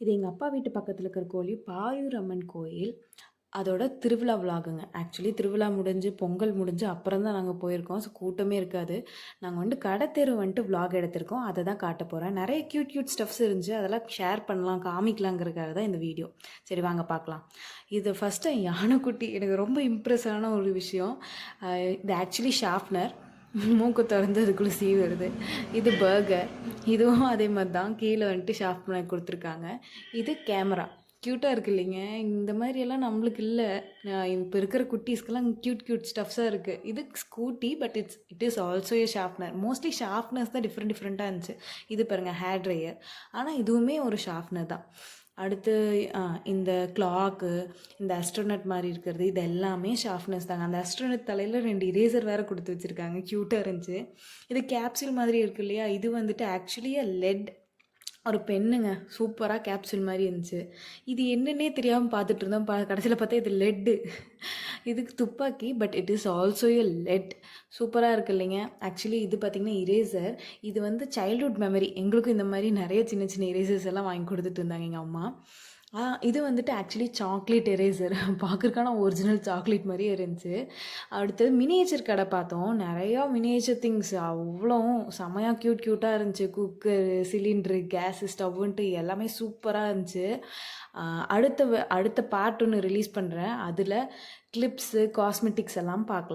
இது எங்கள் அப்பா வீட்டு பக்கத்தில் இருக்கிற கோயில் பாயூர் அம்மன் கோயில். அதோட திருவிழா விலாகுங்க. ஆக்சுவலி திருவிழா முடிஞ்சு பொங்கல் முடிஞ்சு அப்புறம் தான் நாங்கள் போயிருக்கோம். ஸோ கூட்டமே இருக்காது. நாங்கள் வந்துட்டு கடத்தெரு வந்துட்டு விலாக் எடுத்திருக்கோம். அதை தான் காட்ட போகிறேன். நிறைய க்யூட் ஸ்டஃப்ஸ் இருந்துச்சு. அதெல்லாம் ஷேர் பண்ணலாம் காமிக்கலாங்கிறதுக்காக தான் இந்த வீடியோ. சரி வாங்க பார்க்கலாம். இது ஃபஸ்ட்டு யானைக்குட்டி எனக்கு ரொம்ப இம்ப்ரெஸ் ஆன ஒரு விஷயம். இது ஆக்சுவலி ஷார்ப்னர். மூக்கு திறந்து அதுக்குள்ளே சீவுறது. இது பர்கர். இதுவும் அதே மாதிரி தான் கீழே வந்துட்டு ஷார்ப்னர் கொடுத்துருக்காங்க. இது கேமரா. க்யூட்டாக இருக்குது இல்லைங்க. இந்த மாதிரியெல்லாம் நம்மளுக்கு இல்லை. இப்போ இருக்கிற குட்டீஸ்க்கெல்லாம் க்யூட் ஸ்டஃப்ஸாக இருக்குது. இது scooty, but it is also A sharpener. Mostly sharpeners தான் டிஃப்ரெண்ட்டாக இருந்துச்சு. இது பாருங்கள் ஹேர் ட்ரையர். ஆனால் இதுவுமே ஒரு ஷார்ப்னர் தான். அடுத்து இந்த கிளாக்கு, இந்த அஸ்ட்ரோனட் மாதிரி இருக்கிறது, இது எல்லாமே ஷார்ப்னஸ் தாங்க. அந்த அஸ்ட்ரோனட் தலையில் 2 இரேசர் வேறு கொடுத்து வச்சுருக்காங்க. க்யூட்டாக இருந்துச்சு. இது கேப்சூல் மாதிரி இருக்குது இல்லையா, இது வந்துட்டு ஆக்சுவலி லெட் ஒரு பெண்ணுங்க. சூப்பராக கேப்சூல் மாதிரி இருந்துச்சு. இது என்னன்னே தெரியாமல் பார்த்துட்டு இருந்தோம். கடைசியில் பார்த்தா இது லெட்டு. இதுக்கு துப்பாக்கி, but it is also a let. சூப்பராக இருக்குது இல்லைங்க. ஆக்சுவலி இது பார்த்திங்கன்னா இரேசர். இது வந்து சைல்ட்ஹுட் மெமரி. எங்களுக்கும் இந்த மாதிரி நிறைய சின்ன இரேசர்ஸ் எல்லாம் வாங்கி கொடுத்துட்டு இருந்தாங்க எங்கள் அம்மா. இது வந்துட்டு ஆக்சுவலி சாக்லேட் எரேசர். பார்க்குறக்கான ஒரிஜினல் சாக்லேட் மாதிரியே இருந்துச்சு. அடுத்தது மினியேச்சர் கடை பார்த்தோம். நிறையா மினியேச்சர் திங்ஸ் அவ்வளோ செமையாக க்யூட்டாக இருந்துச்சு. குக்கரு, சிலிண்ட்ரு, கேஸு, ஸ்டவ்வுன்ட்டு எல்லாமே சூப்பராக இருந்துச்சு. அடுத்த பார்ட் ஒன்று ரிலீஸ் பண்ணுறேன். அதில் கிளிப்ஸு, காஸ்மெட்டிக்ஸ் எல்லாம் பார்க்கலாம்.